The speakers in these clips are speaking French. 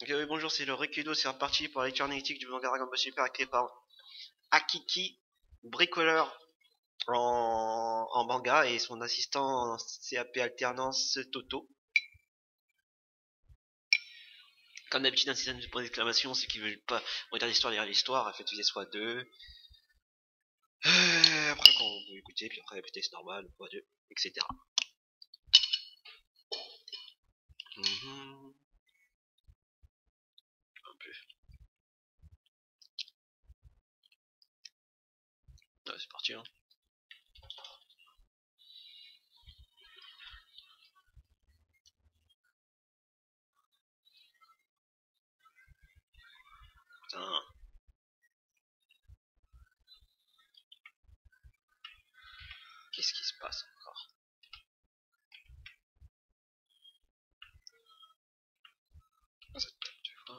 Ok, oui, bonjour, c'est le Rekido, c'est reparti pour la lecture analytique du manga Dragon Ball Super écrit par Akiki, bricoleur en manga, et son assistant en CAP alternance Toto. Comme d'habitude, un système de points d'exclamation, c'est qu'ils veulent pas regarder l'histoire derrière l'histoire, faites soit deux. Après, quand vous écoutez, puis après répétez, c'est normal, fois deux, etc. Un peu. Ouais, c'est parti, hein. Putain. Qu'est-ce qui se passe encore? Ah, ça tape deux fois.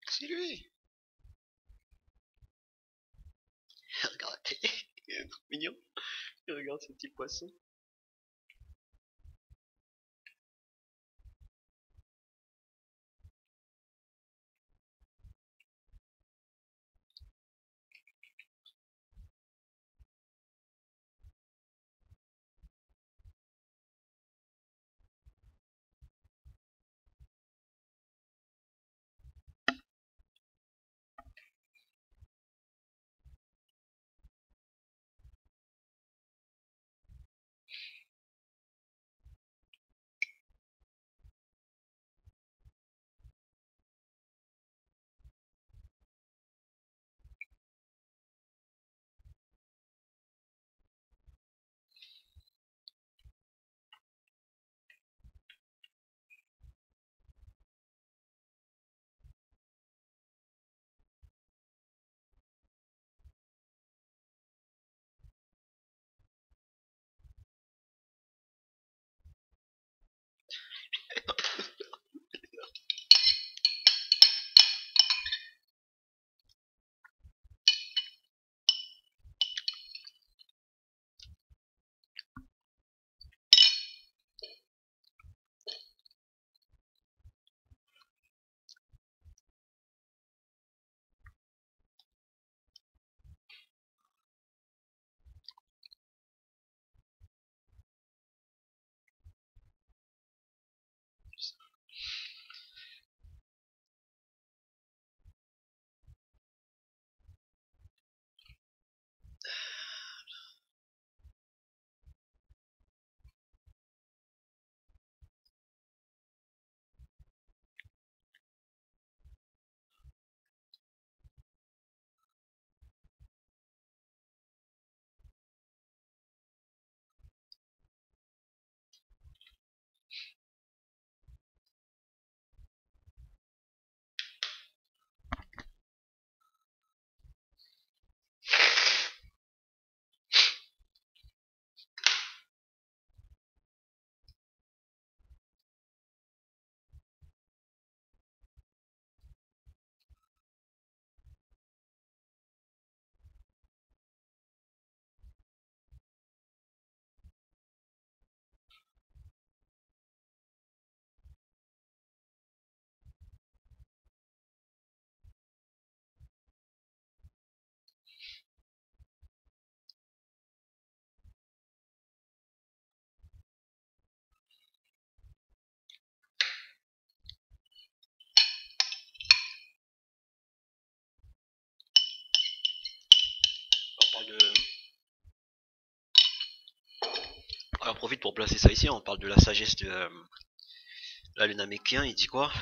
C'est lui. Regardez, il est trop mignon. Il regarde ce petit poisson. profite pour placer ça ici. On parle de la sagesse de là, le Namékien. Il dit quoi?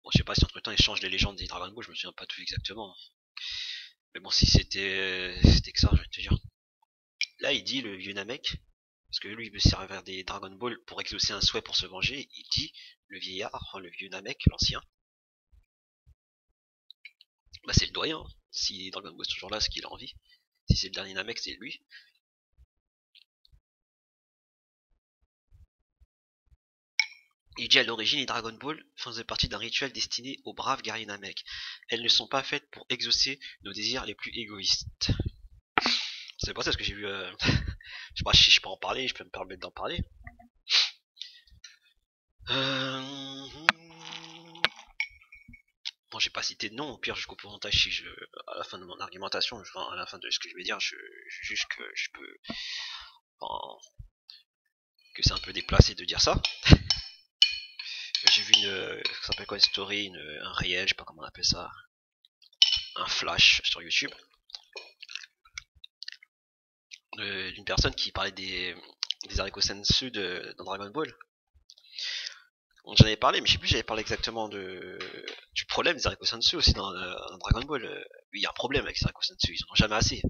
Bon, je sais pas si entre temps il change les légendes des Dragon Ball. Je me souviens pas tout exactement. Mais bon, si c'était que ça, je vais te dire. Là, il dit le vieux Namek, parce que lui il veut se servir des Dragon Ball pour exaucer un souhait pour se venger. Il dit le vieillard, enfin, le vieux Namek, l'ancien. Bah c'est le doyen. Si Dragon Ball est toujours là, c'est qu'il a envie. Si c'est le dernier Namek, c'est lui. Il dit à l'origine, les Dragon Ball faisaient partie d'un rituel destiné aux braves guerriers Namek. Elles ne sont pas faites pour exaucer nos désirs les plus égoïstes. C'est pas ça ce que j'ai vu. Je sais pas si je peux en parler, je peux me permettre d'en parler. Euh... Bon, j'ai pas cité de nom, au pire je coupe au montage si je. À la fin de mon argumentation, enfin, à la fin de ce que je vais dire, je juge que je peux. Enfin, que c'est un peu déplacé de dire ça. J'ai vu ça s'appelle quoi, une story, un réel, je sais pas comment on appelle ça, un flash sur YouTube, d'une personne qui parlait des haricots sensu dans Dragon Ball. J'en avais parlé, mais je sais plus, j'avais parlé exactement du problème des haricots sensu aussi dans Dragon Ball. Il y a un problème avec les haricots sensu, ils en ont jamais assez.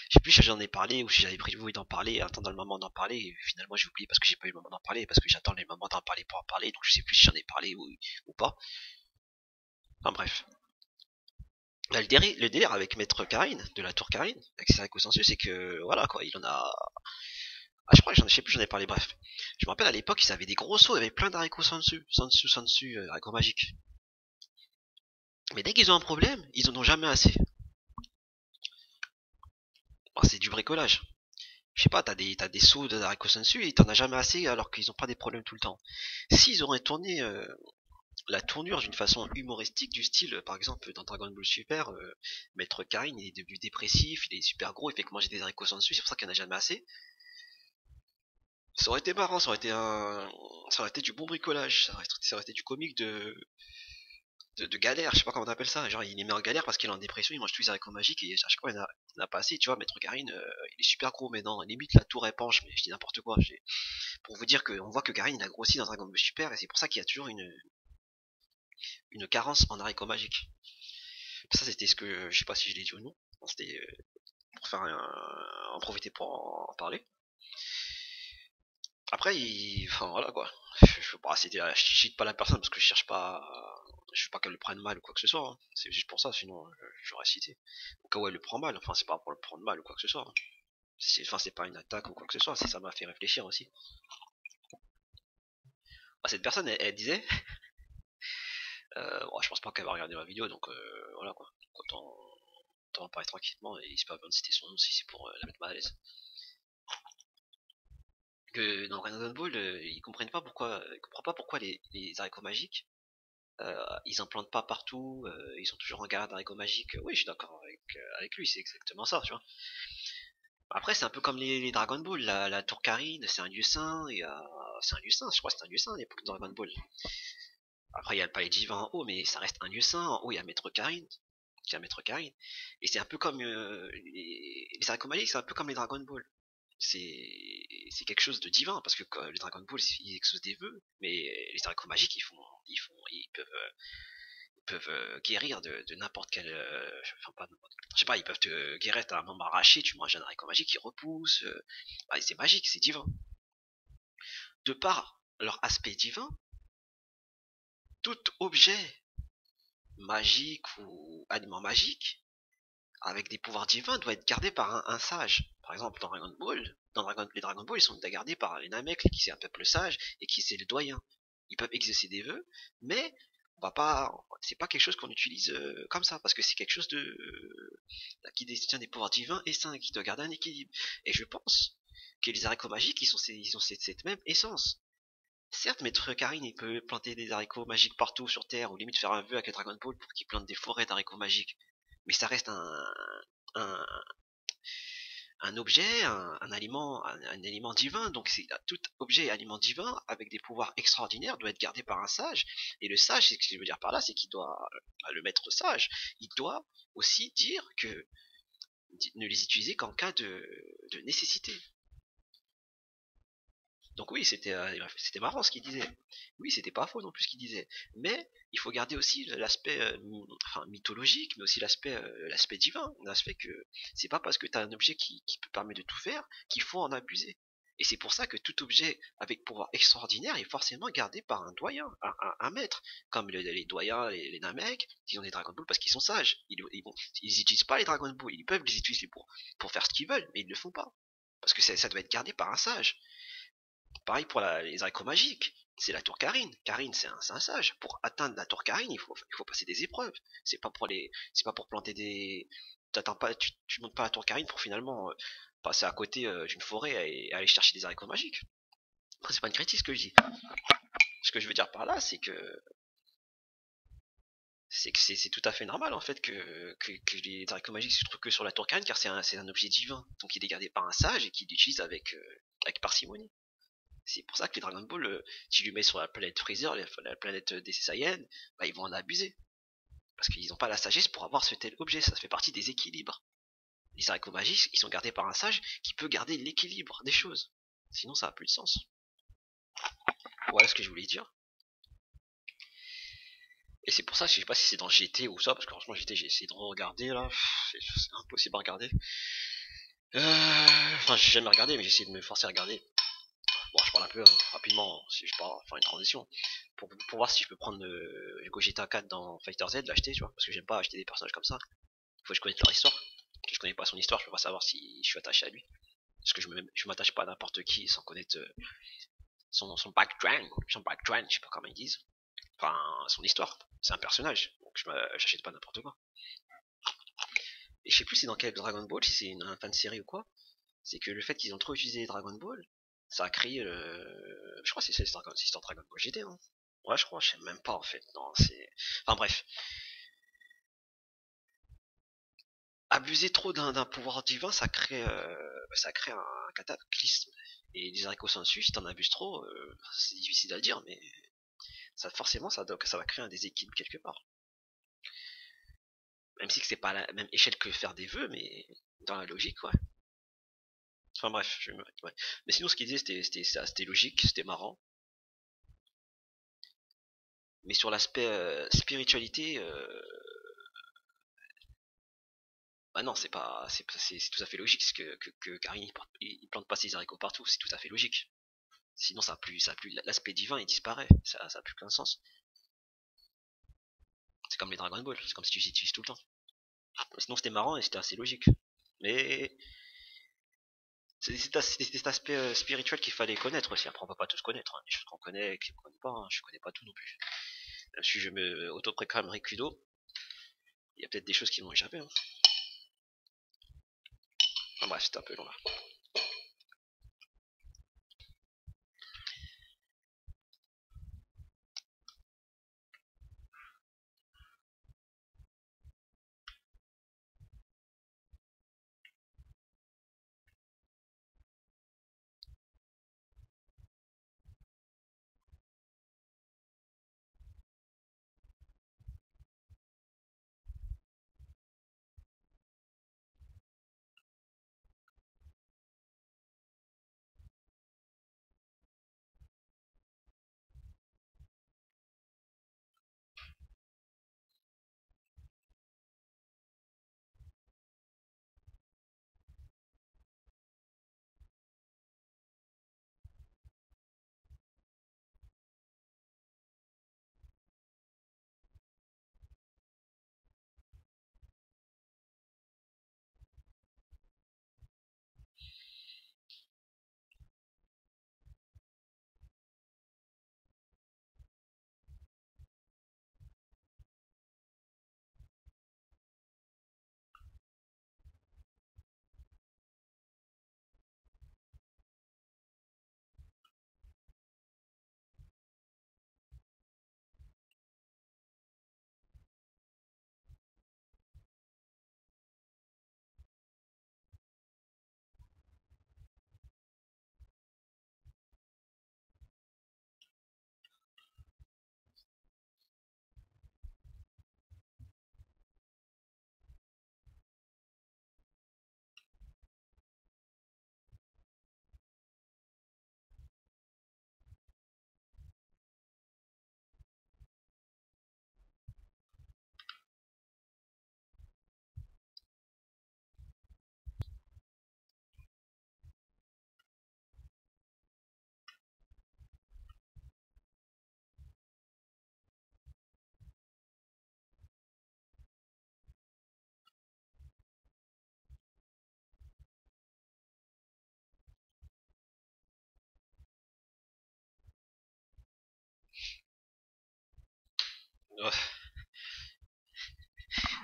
Je sais plus si j'en ai parlé ou si j'avais prévu d'en parler, attendant le moment d'en parler, et finalement j'ai oublié parce que j'ai pas eu le moment d'en parler, parce que j'attends les moments d'en parler pour en parler, donc je sais plus si j'en ai parlé ou pas. Enfin bref. Bah, le délire avec Maître Karine, de la tour Karine, avec ses consensus, c'est que, voilà, quoi, il en a. Ah, je crois que je sais plus, j'en ai parlé, bref. Je me rappelle à l'époque, ils avaient des gros sauts, il y avait plein d'haricots sans dessus, haricots magiques. Mais dès qu'ils ont un problème, ils en ont jamais assez. Bon, c'est du bricolage. Je sais pas, t'as des sauts d'haricots sans dessus et t'en as jamais assez alors qu'ils ont pas des problèmes tout le temps. S'ils auraient tourné la tournure d'une façon humoristique du style, par exemple dans Dragon Ball Super, Maître Karine il est devenu dépressif, il est super gros, il fait que manger des haricots sans dessus, c'est pour ça qu'il n'y en a jamais assez. Ça aurait été marrant, ça aurait été du bon bricolage, ça aurait été du comique de galère, je sais pas comment on appelle ça, genre il est mis en galère parce qu'il est en dépression, il mange tous les haricots magiques et à chaque fois il en a pas assez, tu vois, Maître Karine, il est super gros, mais non, limite la tour épanche, mais je dis n'importe quoi, pour vous dire qu'on voit que Karine il a grossi dans Dragon Ball Super et c'est pour ça qu'il y a toujours une carence en haricots magiques. Ça c'était ce que, je sais pas si je l'ai dit ou non, c'était pour faire en profiter pour en parler. Après, enfin voilà quoi. Je cite pas la personne parce que je veux pas qu'elle le prenne mal ou quoi que ce soit. Hein. C'est juste pour ça, sinon j'aurais cité. Au cas où elle le prend mal, enfin c'est pas pour le prendre mal ou quoi que ce soit. Hein. Enfin c'est pas une attaque ou quoi que ce soit, ça m'a fait réfléchir aussi. Bah, cette personne, elle disait, je pense pas qu'elle va regarder ma vidéo, donc voilà quoi. Autant en parler tranquillement et c'est pas besoin de citer son nom si c'est pour la mettre mal à l'aise. Que dans Dragon Ball, ils comprennent pas pourquoi, les haricots magiques ils implantent pas partout, ils sont toujours en galère d'haricots magiques. Oui, je suis d'accord avec lui, c'est exactement ça, tu vois. Après, c'est un peu comme les Dragon Ball, la tour Karine, c'est un lieu saint, c'est un lieu saint, je crois que c'est un lieu saint à l'époque de Dragon Ball. Après, il y a le palais divin en haut, mais ça reste un lieu saint. En haut, il y a Maître Karine. Il y a Maître Karine. Et c'est un peu comme les haricots magiques, c'est un peu comme les Dragon Ball. C'est quelque chose de divin parce que les Dragon Ball ils exaucent des vœux, mais les haricots magiques ils peuvent guérir de n'importe quel. Enfin, pas je sais pas, ils peuvent te guérir, t'as un membre arraché, tu manges un haricot magique qui repousse. C'est magique, c'est divin. De par leur aspect divin, tout objet magique ou aliment magique avec des pouvoirs divins doit être gardé par un sage. Par exemple, dans Dragon Ball, les Dragon Ball, ils sont gardés par les Namek, qui c'est un peuple sage et qui c'est le doyen. Ils peuvent exaucer des vœux, mais on va pas, c'est pas quelque chose qu'on utilise comme ça, parce que c'est quelque chose qui détient des pouvoirs divins et saints, qui doit garder un équilibre. Et je pense que les haricots magiques, ils ont cette même essence. Certes, Maître Karine, il peut planter des haricots magiques partout sur Terre, ou limite faire un vœu avec les Dragon Ball pour qu'il plante des forêts d'haricots magiques. Mais ça reste un, un objet, un aliment divin. Donc tout objet et aliment divin avec des pouvoirs extraordinaires doit être gardé par un sage. Et le sage, c'est ce que je veux dire par là, c'est qu'il doit, le maître sage, il doit aussi dire que ne les utiliser qu'en cas de nécessité. Donc oui, c'était marrant ce qu'il disait. Oui, c'était pas faux non plus ce qu'il disait. Mais il faut garder aussi l'aspect enfin, mythologique, mais aussi l'aspect divin. L'aspect que c'est pas parce que tu as un objet qui peut permettre de tout faire qu'il faut en abuser. Et c'est pour ça que tout objet avec pouvoir extraordinaire est forcément gardé par un doyen, un maître. Comme les doyens, les Namek, ils ont des Dragon Ball parce qu'ils sont sages. Ils utilisent pas les Dragon Ball, ils peuvent les utiliser pour faire ce qu'ils veulent, mais ils ne le font pas. Parce que ça doit être gardé par un sage. Pareil pour les haricots magiques. C'est la tour Karine. Karine, c'est un sage. Pour atteindre la tour Karine, il faut passer des épreuves. C'est pas pour planter des. T'attends pas, tu montes pas la tour Karine pour finalement passer à côté d'une forêt et aller chercher des haricots magiques. Après, c'est pas une critique ce que je dis. Ce que je veux dire par là, c'est que c'est tout à fait normal en fait que les haricots magiques se trouvent que sur la tour Karine car c'est un objet divin. Donc il est gardé par un sage et qui l'utilise avec parcimonie. C'est pour ça que les Dragon Ball, tu lui mets sur la planète Freezer, la planète des Saiyans, bah, ils vont en abuser. Parce qu'ils n'ont pas la sagesse pour avoir ce tel objet, ça fait partie des équilibres. Les haricots magiques, ils sont gardés par un sage qui peut garder l'équilibre des choses. Sinon, ça n'a plus de sens. Voilà ce que je voulais dire. Et c'est pour ça, je sais pas si c'est dans GT ou ça, parce que franchement, GT, j'ai essayé de regarder là, c'est impossible à regarder. Enfin, j'ai jamais regardé, mais j'ai essayé de me forcer à regarder. Bon, je parle un peu rapidement, si je parle faire une transition, pour voir si je peux prendre le Gogeta 4 dans Fighter Z, l'acheter, tu vois, parce que j'aime pas acheter des personnages comme ça. Il faut que je connaisse leur histoire. Si je connais pas son histoire, je peux pas savoir si je suis attaché à lui. Parce que je m'attache pas à n'importe qui sans connaître son background, je sais pas comment ils disent. Enfin, son histoire. C'est un personnage, donc j'achète pas n'importe quoi. Et je sais plus si dans quel Dragon Ball, si c'est un fan série ou quoi, c'est que le fait qu'ils ont trop utilisé Dragon Ball, ça a créé je crois que c'est dans Dragon Ball GT, hein. Ouais, je crois, je sais même pas en fait. Non, c'est. Enfin bref. Abuser trop d'un pouvoir divin, ça crée un cataclysme. Et les haricots sensu, si t'en abuses trop, c'est difficile à dire, mais forcément, ça va créer un déséquilibre quelque part. Même si c'est pas à la même échelle que faire des vœux, mais dans la logique, ouais. Enfin bref, ouais. Mais sinon, ce qu'il disait, c'était logique, c'était marrant. Mais sur l'aspect spiritualité, bah non, c'est tout à fait logique que Karin il plante pas ses haricots partout, c'est tout à fait logique. Sinon, l'aspect divin il disparaît, ça a plus qu'un sens. C'est comme les Dragon Ball, c'est comme si tu les utilises tout le temps. Sinon, c'était marrant et c'était assez logique. Mais c'est cet aspect spirituel qu'il fallait connaître aussi. Après, on peut pas tous connaître, hein. Les choses qu'on connaît et qu'on connaît pas, hein. Je connais pas tout non plus. Même si je me auto-préclame Rikido, il y a peut-être des choses qui m'ont échappé, hein. Enfin bref, c'était un peu long là.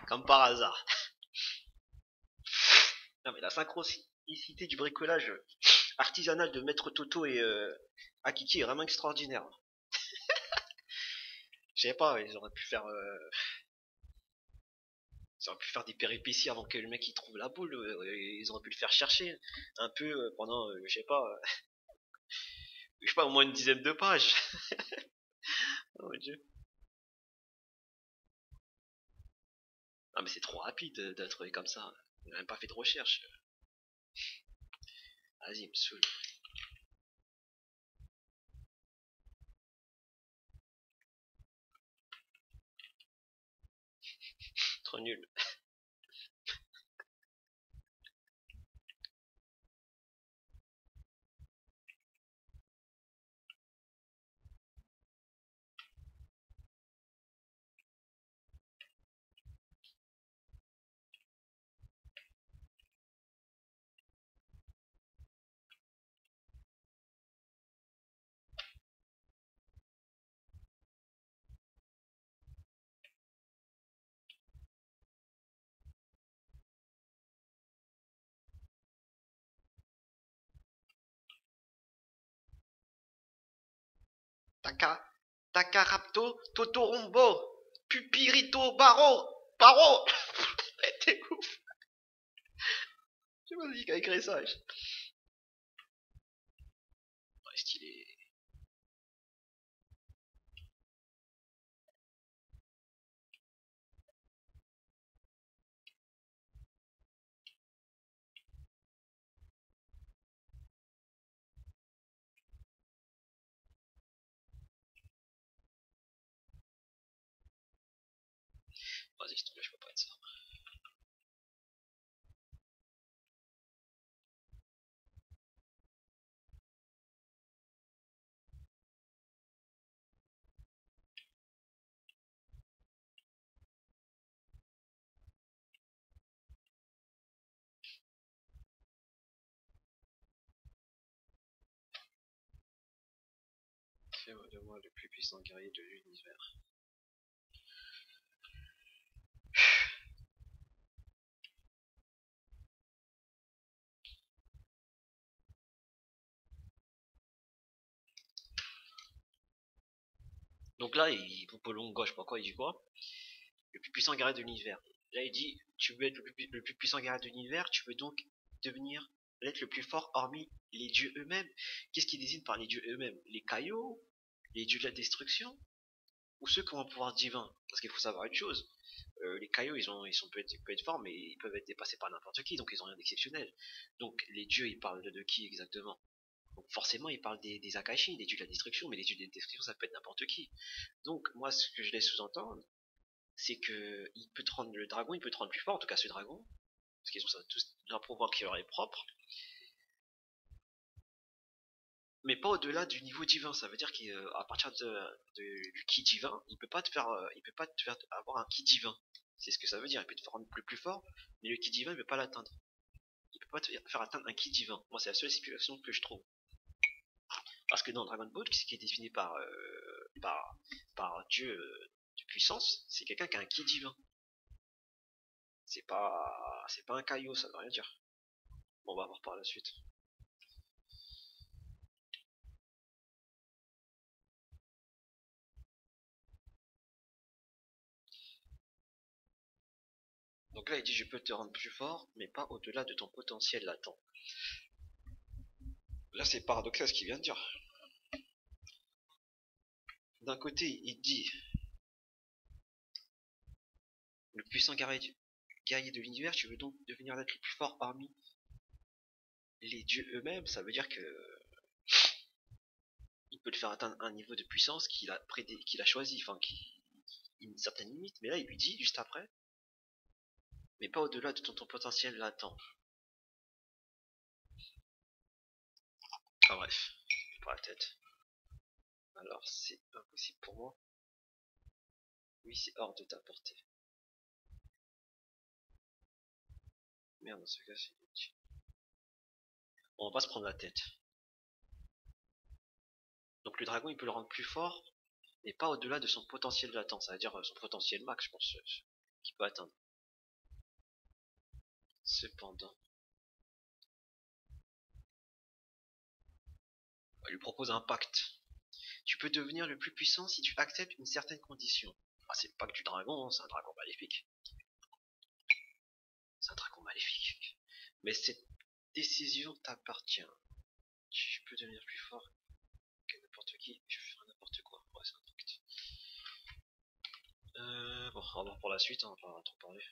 Comme par hasard. Non mais la synchronicité du bricolage artisanal de Maître Toto et Akiki est vraiment extraordinaire. Je sais pas, ils auraient pu faire des péripéties avant que le mec il trouve la boule. Ils auraient pu le faire chercher un peu pendant, je sais pas, au moins une dizaine de pages. Oh mon dieu. Ah mais c'est trop rapide de trouver comme ça. Il n'a même pas fait de recherche. Vas-y, il me saoule. Trop nul. Taka, Takarapto, Totorombo, Pupirito, Baro. T'es ouf. Je sais pas qui a écrit ça. Ouais, stylé. Vas-y, s'il te plaît, je peux pas être ça. Fais-moi de moi le plus puissant guerrier de l'univers. Donc là, Poupolon gauche, pourquoi il dit quoi? Le plus puissant guerrier de l'univers. Là, il dit, tu veux être le plus puissant guerrier de l'univers, tu veux donc devenir l'être le plus fort hormis les dieux eux-mêmes. Qu'est-ce qui désigne par les dieux eux-mêmes? Les cailloux, les dieux de la destruction, ou ceux qui ont un pouvoir divin? Parce qu'il faut savoir une chose, les cailloux, peuvent être forts, mais ils peuvent être dépassés par n'importe qui, donc ils ont rien d'exceptionnel. Donc les dieux, ils parlent de qui exactement? Donc forcément, ils parlent des Akashi, des dieux de la destruction, mais les dieux de la destruction, ça peut être n'importe qui. Donc moi, ce que je laisse sous-entendre, c'est que le dragon, il peut te rendre plus fort, en tout cas ce dragon, parce qu'ils ont ça, tous un pouvoir qui leur est propre, mais pas au-delà du niveau divin. Ça veut dire qu'à partir du ki divin, il peut pas te faire avoir un ki divin. C'est ce que ça veut dire. Il peut te rendre plus fort, mais le ki divin, il peut pas l'atteindre. Il peut pas te faire atteindre un ki divin. Moi, c'est la seule explication que je trouve. Parce que dans Dragon Ball, ce qui est défini par Dieu de puissance, c'est quelqu'un qui a un ki divin. C'est pas un Kaio, ça veut rien dire. Bon, on va voir par la suite. Donc là, il dit je peux te rendre plus fort, mais pas au-delà de ton potentiel latent. Là, c'est paradoxal ce qu'il vient de dire. D'un côté, il dit le puissant guerrier de l'univers, tu veux donc devenir l'être le plus fort parmi les dieux eux-mêmes. Ça veut dire que il peut te faire atteindre un niveau de puissance qu'il a choisi, enfin, une certaine limite. Mais là, il lui dit juste après, mais pas au-delà de ton potentiel latent. Ah bref, pas la tête. Alors, c'est impossible pour moi. Oui, c'est hors de ta portée. Merde, dans ce cas, c'est inutile. Bon, on va pas se prendre la tête. Donc le dragon, il peut le rendre plus fort, et pas au-delà de son potentiel latent, ça veut dire son potentiel max, je pense, qu'il peut atteindre. Cependant, il lui propose un pacte. Tu peux devenir le plus puissant si tu acceptes une certaine condition. Ah, c'est le pacte du dragon, hein, c'est un dragon maléfique. C'est un dragon maléfique. Mais cette décision t'appartient. Tu peux devenir plus fort que n'importe qui, je vais faire n'importe quoi. Ouais, c'est un pacte. Bon, on va voir pour la suite, hein, on va pas trop parler.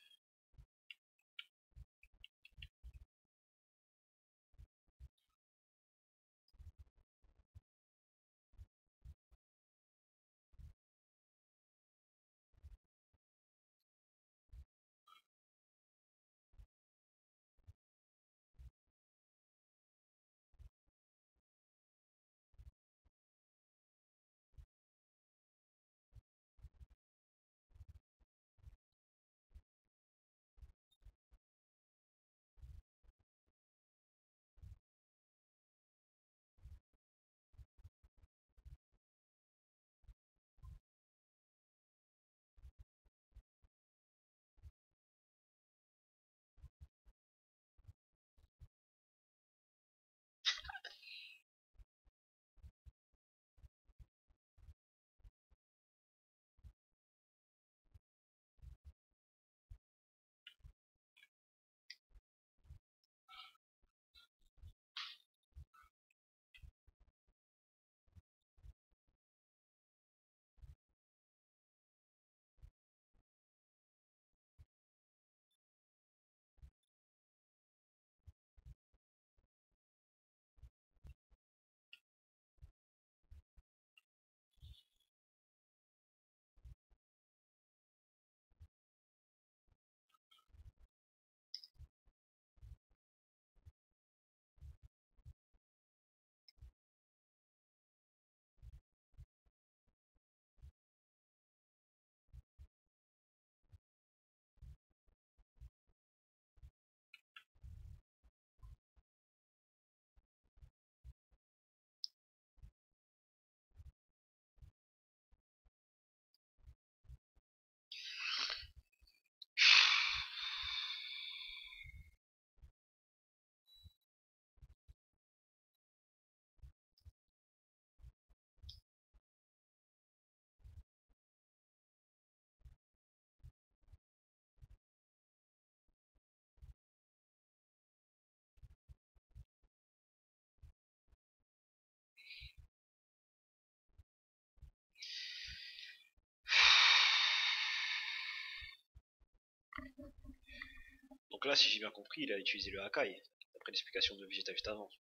Donc là, si j'ai bien compris, il a utilisé le Hakai, d'après l'explication de Vegeta juste avant.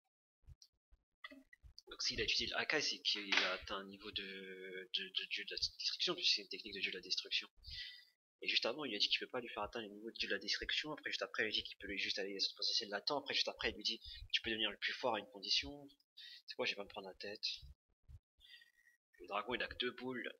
Donc s'il a utilisé le Hakai, c'est qu'il a atteint un niveau de dieu de la destruction, puisque c'est une technique de dieu de la destruction. Et juste avant, il lui a dit qu'il peut pas lui faire atteindre le niveau de dieu de la destruction. Après, juste après, il lui dit qu'il peut lui juste aller à son potentiel latent. Après, juste après, il lui dit tu peux devenir le plus fort à une condition. C'est quoi, je vais pas me prendre la tête. Le dragon, il a que 2 boules.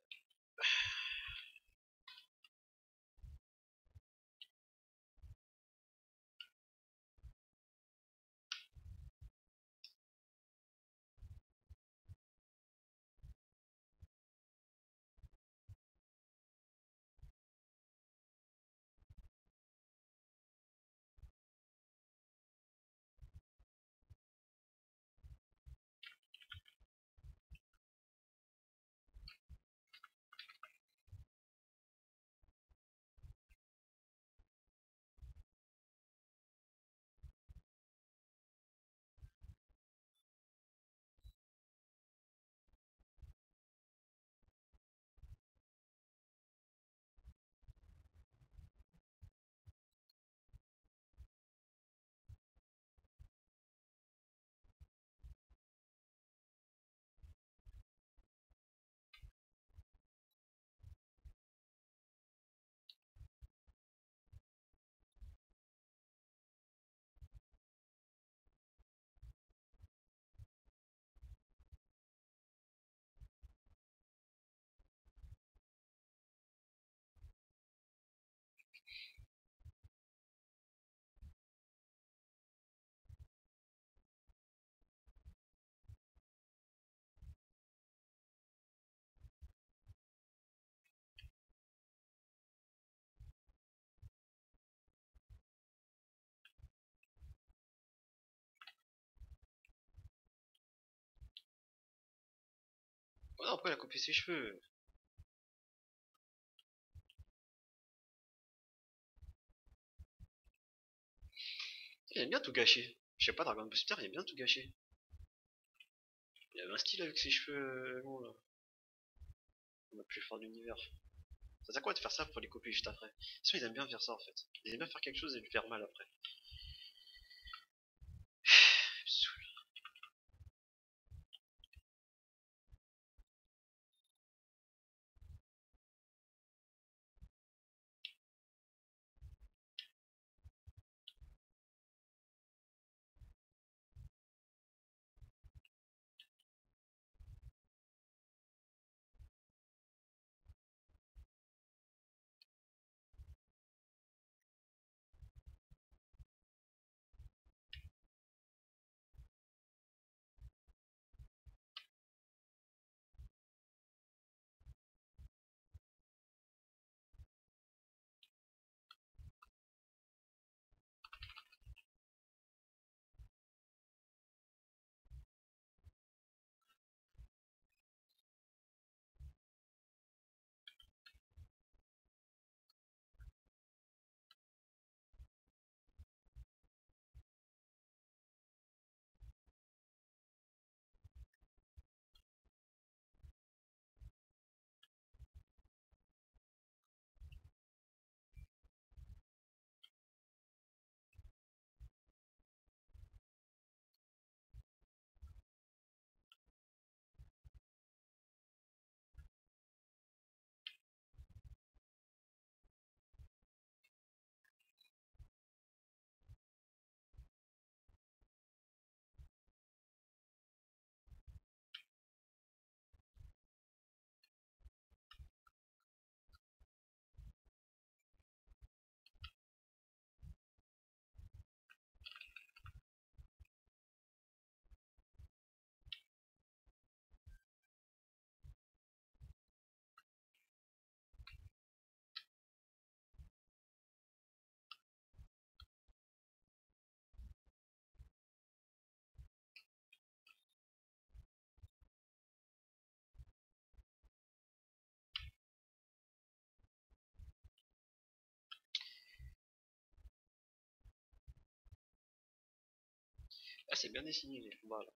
Oh non, après, elle a coupé ses cheveux. Il aime bien tout gâcher. Je sais pas, Dragon Buster, il aime bien tout gâcher. Il avait un style avec ses cheveux longs là. Le plus fort de l'univers. Ça sert à quoi de faire ça pour les couper juste après? Sinon, ils aiment bien faire ça en fait. Ils aiment bien faire quelque chose et lui faire mal après. Ah, c'est bien dessiné les combats là.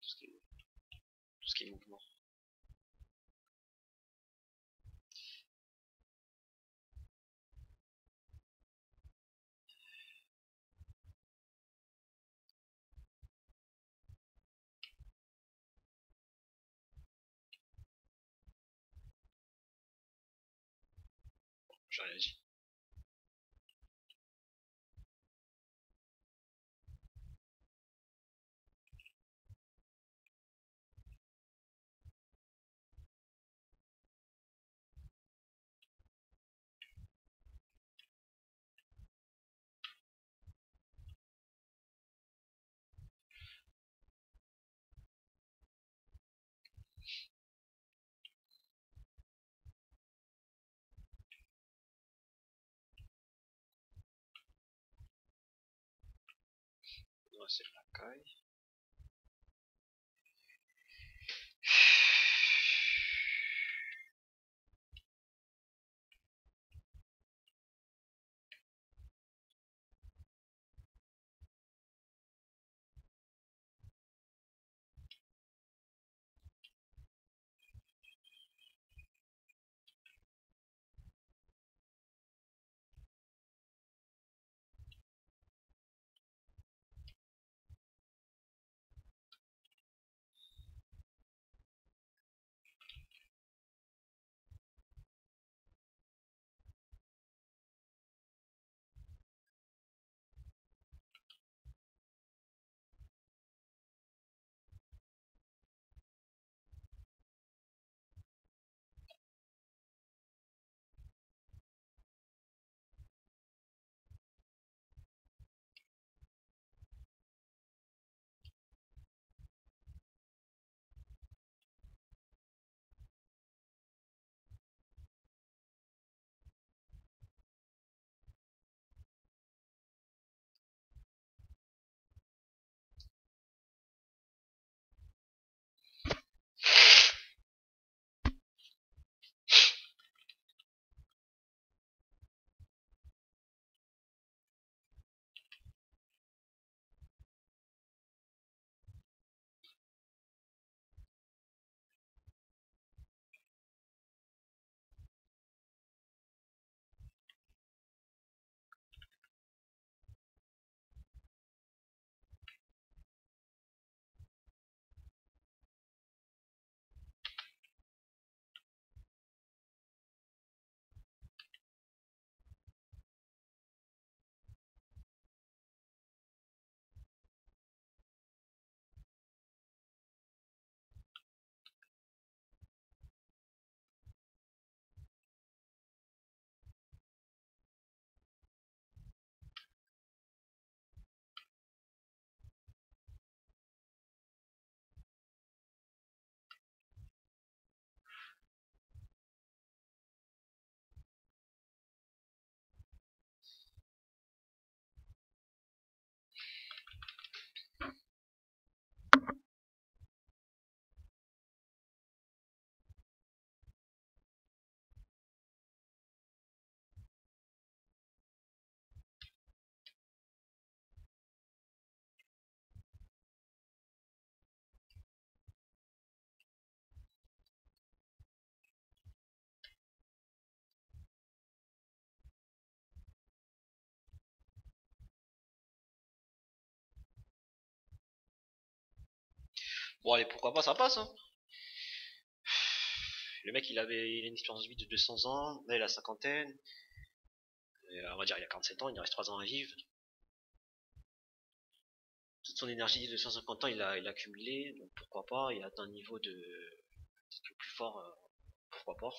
Tout ce qui est, tout ce qui est mouvement. J'ai rien dit. Non, c'est la caille. Bon, allez, pourquoi pas, ça passe, hein. Le mec, il a une espérance de vie de 200 ans, là, il a la cinquantaine, on va dire, il a 47 ans, il lui reste 3 ans à vivre. Toute son énergie de 150 ans, il a accumulé, donc pourquoi pas, il a atteint un niveau de le plus fort, pourquoi pas.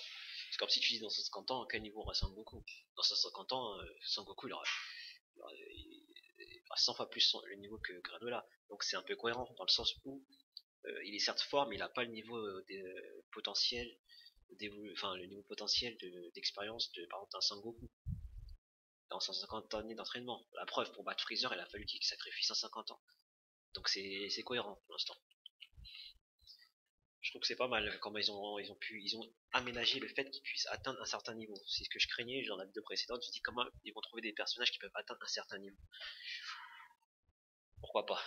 C'est comme si tu dis dans 150 ans, à quel niveau aura Sangoku. Dans 150 ans, Sangoku, il aura 100 fois plus le niveau que Granola. Donc c'est un peu cohérent, dans le sens où il est certes fort, mais il n'a pas le niveau potentiel, enfin le niveau potentiel d'expérience de, par exemple, d'un Sangoku. Dans 150 années d'entraînement. La preuve, pour battre Freezer, il a fallu qu'il sacrifie 150 ans. Donc c'est cohérent pour l'instant. Je trouve que c'est pas mal comment ils ont aménagé le fait qu'ils puissent atteindre un certain niveau. C'est ce que je craignais dans la vidéo précédente. Je dis comment ils vont trouver des personnages qui peuvent atteindre un certain niveau. Pourquoi pas?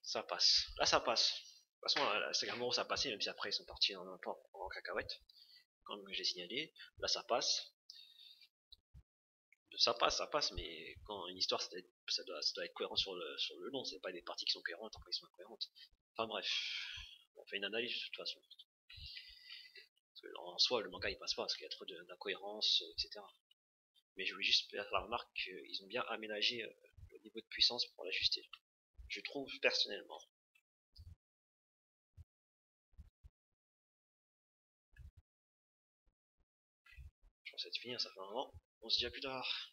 Ça passe. Là, ça passe. De toute façon, la Sagamoro, ça a passé, même si après ils sont partis en cacahuète, comme j'ai signalé. Là, ça passe. Ça passe, mais quand une histoire, ça doit être cohérent sur le long. C'est pas des parties qui sont cohérentes tant qu'elles sont incohérentes. Enfin bref, on fait une analyse de toute façon. Parce que, en soi, le manga il passe pas parce qu'il y a trop d'incohérences, etc. Mais je voulais juste faire la remarque qu'ils ont bien aménagé le niveau de puissance pour l'ajuster. Je trouve personnellement. Je pense être fini, ça fait un moment. On se dit à plus tard.